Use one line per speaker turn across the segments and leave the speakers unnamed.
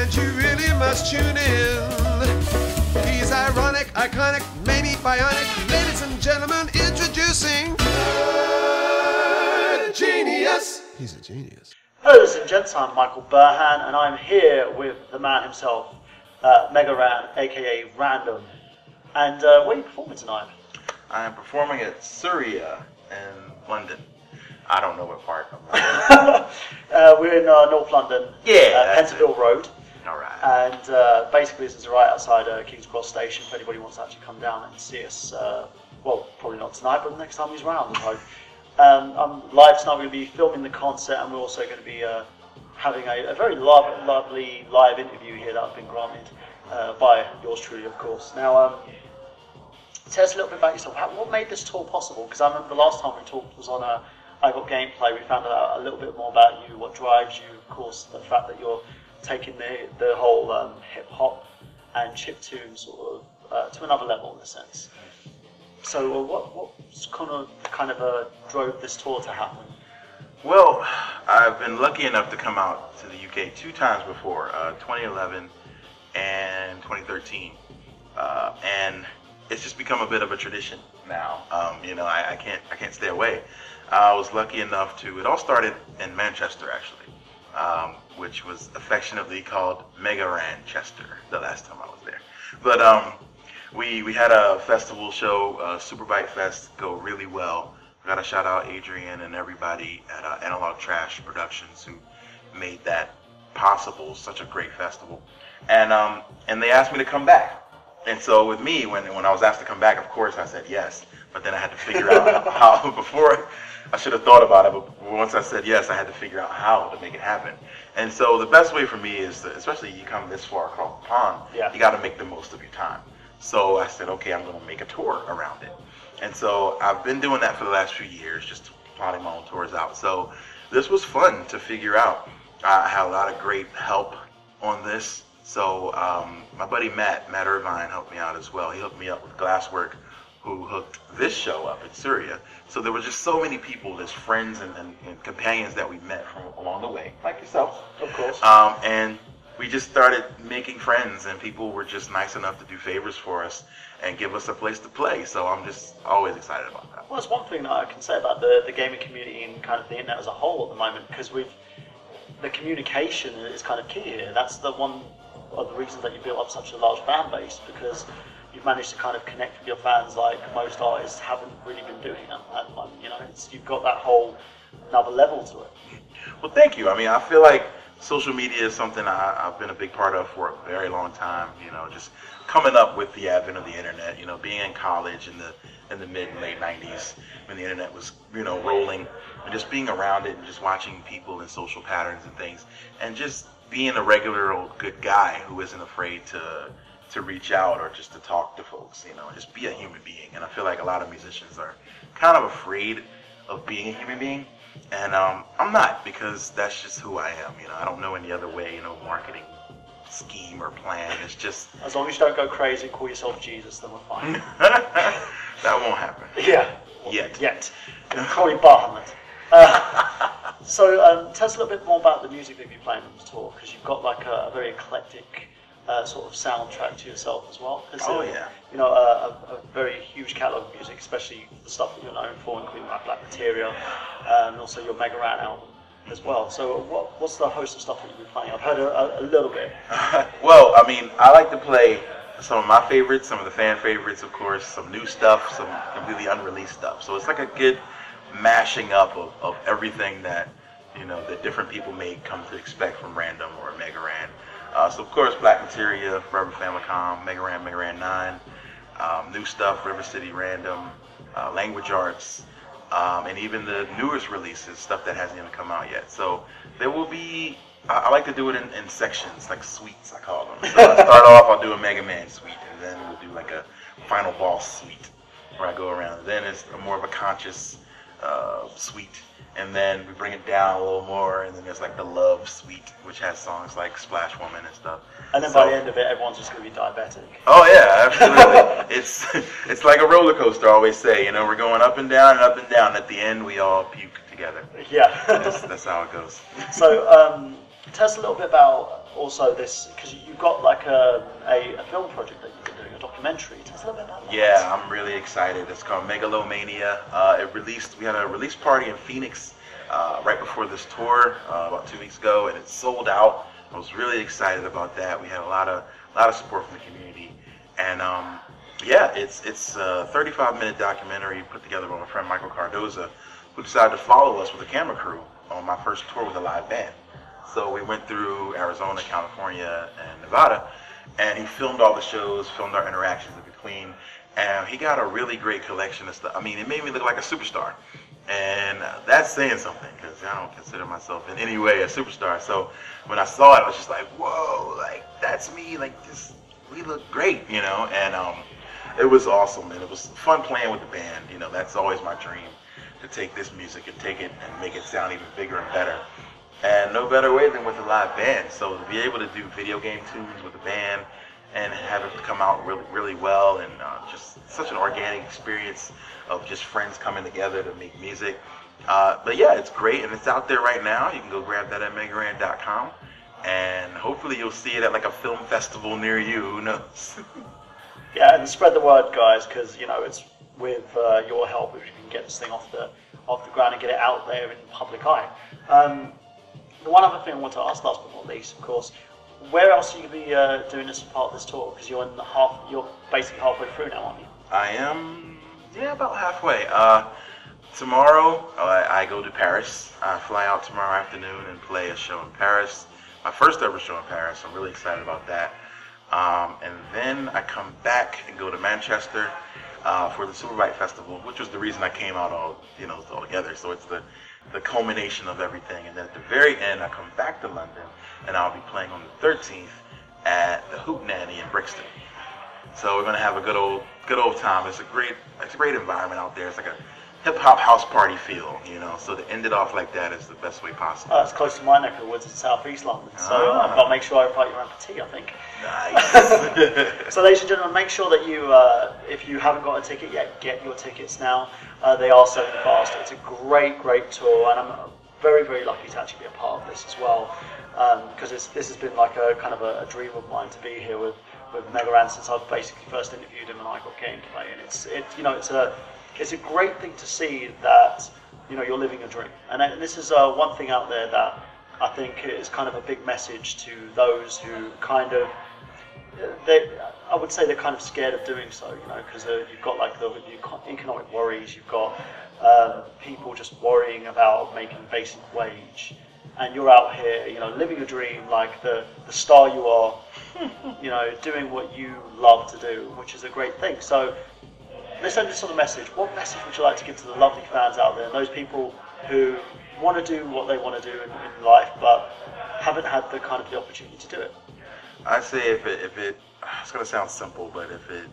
and you really must tune in. He's ironic, iconic, maybe bionic. Ladies and gentlemen, introducing a genius. He's a genius.
Hello, ladies and gents, I'm Michael Burhan, and I'm here with the man himself, Mega Ran, aka Random. And where are you performing tonight?
I am performing at Surya in London. I don't know what part of London.
We're in North London, Pentonville Road.
All right.
And basically this is right outside King's Cross Station if anybody wants to actually come down and see us. Well, probably not tonight, but the next time he's around, I hope. I'm live tonight. We're going to be filming the concert, and we're also going to be having a very lovely live interview here that I've been granted by yours truly, of course. Now, tell us a little bit about yourself. What made this tour possible? Because I remember the last time we talked was on I Got Gameplay. We found out a little bit more about you, what drives you, of course, the fact that you're taking the whole hip-hop and chiptune sort of to another level in a sense. So what kind of drove this tour to happen?
Well, I've been lucky enough to come out to the UK 2 times before, 2011 and 2013, and it's just become a bit of a tradition now. You know, I can't stay away. I was lucky enough to. It all started in Manchester, actually, which was affectionately called Mega Ranchester the last time I was there. But we had a festival show, Superbite Fest, go really well. I got to shout out Adrian and everybody at Analog Trash Productions who made that possible. Such a great festival, and they asked me to come back. And so with me, when I was asked to come back, of course I said yes. But then I had to figure out how. Before I should have thought about it, but once I said yes, I had to figure out how to make it happen. And so the best way for me is to, especially you come this far across the pond, you got to make the most of your time. So I said, okay, I'm going to make a tour around it. And so I've been doing that for the last few years, just plotting my own tours out. So this was fun to figure out. I had a lot of great help on this. So my buddy Matt Irvine helped me out as well. He hooked me up with Glasswork, who hooked this show up in Surya. So there were just so many people, as friends and companions that we met from along the way, like yourself,
of course.
And we just started making friends, and people were just nice enough to do favors for us and give us a place to play. So I'm just always excited about that.
Well, that's one thing that I can say about the gaming community and kind of the internet as a whole at the moment, because the communication is kind of key here. That's the one of the reasons that you built up such a large fan base, because you've managed to kind of connect with your fans like most artists haven't really been doing at the moment. You know, you've got that whole another level to it.
Well, thank you. I mean, I feel like social media is something I've been a big part of for a very long time. You know, just coming up with the advent of the internet. You know, being in college in the mid and late '90s when the internet was, you know, rolling, and just being around it and just watching people and social patterns and things, and just being a regular old good guy who isn't afraid to reach out or just to talk to folks, you know, and just be a human being. And I feel like a lot of musicians are kind of afraid of being a human being, and I'm not, because that's just who I am. You know, I don't know any other way, you know, marketing scheme or plan. It's just,
as long as you don't go crazy and call yourself Jesus, then we're fine.
That won't happen.
Yeah.
Yet.
Call me Bahamut. So tell us a little bit more about the music that you're playing on the tour, because you've got like a very eclectic sort of soundtrack to yourself as well. You know, a very huge catalogue of music, especially the stuff that you're known for, including like Black Materia, and also your Mega Ran album as well. So what's the host of stuff that you've been playing? I've heard a little bit.
Well, I mean, I like to play some of my favorites, some of the fan favorites, of course, some new stuff, some completely unreleased stuff. So it's like a good mashing up of everything that, you know, that different people may come to expect from Random or Mega Ran. So of course, Black Materia, Forever Famicom, Mega Ran 9, new stuff, River City Random, Language Arts, and even the newest releases, stuff that hasn't even come out yet. So there will be, I like to do it in sections, like suites, I call them. So I start off, I'll do a Mega Man suite, and then we'll do like a final boss suite where I go around. Then it's more of a conscious suite, and then we bring it down a little more, and then there's like the love suite, which has songs like Splash Woman and stuff.
And then by the end of it, everyone's just going to be diabetic.
Oh yeah, absolutely. It's like a roller coaster, I always say. You know, we're going up and down and up and down. At the end, we all puke together.
Yeah.
That's how it goes.
So tell us a little bit about also this, because you've got like a film project that you've been doing, a documentary. Tell us a little bit about that.
Yeah, I'm really excited. It's called Megalomania. We had a release party in Phoenix right before this tour about 2 weeks ago, and it sold out. I was really excited about that. We had a lot of support from the community, and yeah, it's a 35-minute documentary put together by my friend Michael Cardoza, who decided to follow us with a camera crew on my first tour with a live band. So we went through Arizona, California, and Nevada, and he filmed all the shows, filmed our interactions in between, and he got a really great collection of stuff. I mean, it made me look like a superstar, and that's saying something, because I don't consider myself in any way a superstar. So when I saw it, I was just like, whoa, like, that's me, like, this, we look great, you know, and it was awesome, and it was fun playing with the band. You know, that's always my dream, to take this music and take it and make it sound even bigger and better. And no better way than with a live band. So to be able to do video game tunes with a band and have it come out really, really well, and just such an organic experience of just friends coming together to make music. But yeah, it's great, and it's out there right now. You can go grab that at megaran.com, and hopefully you'll see it at like a film festival near you. Who knows?
Yeah, and spread the word, guys, because you know it's with your help we can get this thing off the ground and get it out there in the public eye. The one other thing I want to ask, last but not least, of course, where else are you going to be doing this part of this tour? Because you're basically halfway through now, aren't you?
I am, yeah, about halfway. Tomorrow I go to Paris. I fly out tomorrow afternoon and play a show in Paris. My first ever show in Paris. I'm really excited about that. And then I come back and go to Manchester for the Superbike Festival, which was the reason I came out all together. So it's the culmination of everything. And then at the very end, I come back to London, and I'll be playing on the 13th at the Hoop Nanny in Brixton. So we're gonna have a good old time. It's a great environment out there. It's like a hip hop house party feel, you know. So to end it off like that is the best way possible.
Oh, it's close to my neck of the woods in South East London, so I've got to make sure I invite you around for tea, I think. Nice. So ladies and gentlemen, make sure that you, if you haven't got a ticket yet, get your tickets now. They are selling fast. It's a great tour, and I'm very, very lucky to actually be a part of this as well, because this has been like a kind of a dream of mine to be here with Megaran since I've basically first interviewed him and I got gameplay, and it's a great thing to see that you're living a dream, and this is one thing out there that I think is kind of a big message to those who kind of I would say they're kind of scared of doing so, because you've got like the economic worries, you've got people just worrying about making basic wage, and you're out here, living a dream like the star you are, doing what you love to do, which is a great thing. So let's end this on a message. What message would you like to give to the lovely fans out there, and those people who want to do what they want to do in life, but haven't had the opportunity to do it?
I'd say if it's gonna sound simple, but if it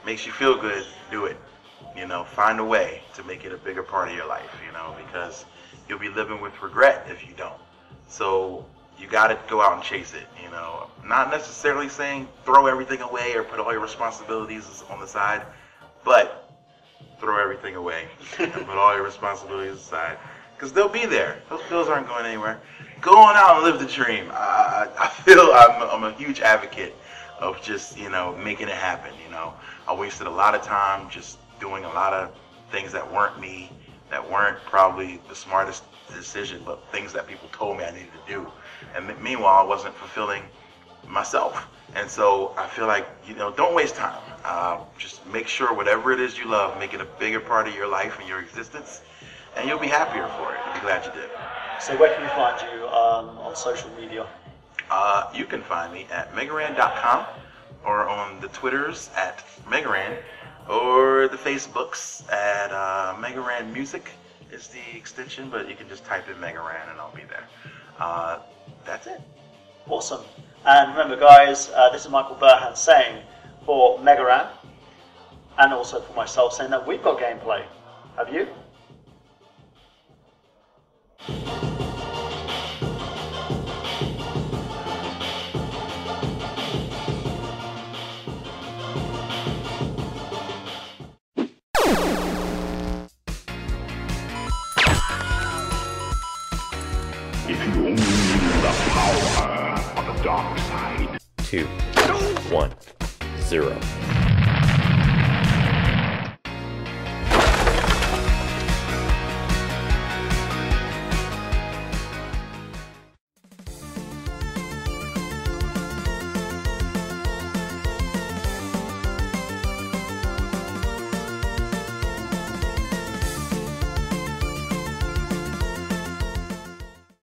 makes you feel good, do it. Find a way to make it a bigger part of your life, because you'll be living with regret if you don't. So you gotta go out and chase it, Not necessarily saying throw everything away or put all your responsibilities on the side, but throw everything away and put all your responsibilities aside, because they'll be there. Those bills aren't going anywhere. Go on out and live the dream. I feel I'm a huge advocate of just, making it happen, I wasted a lot of time just doing a lot of things that weren't me, that weren't probably the smartest decision, but things that people told me I needed to do. And meanwhile, I wasn't fulfilling myself. And so I feel like, don't waste time. Just make sure whatever it is you love, make it a bigger part of your life and your existence, and you'll be happier for it. You'll be glad you did.
So where can we find you on social media?
You can find me at megaran.com, or on the Twitters at Megaran, or the Facebooks at Megaran Music is the extension, but you can just type in Megaran and I'll be there. That's it.
Awesome. And remember, guys, this is Michael Burhan saying for Megaran, and also for myself, saying that we've got gameplay. Have you?
If you only knew the power of the dark 2, 1, 0.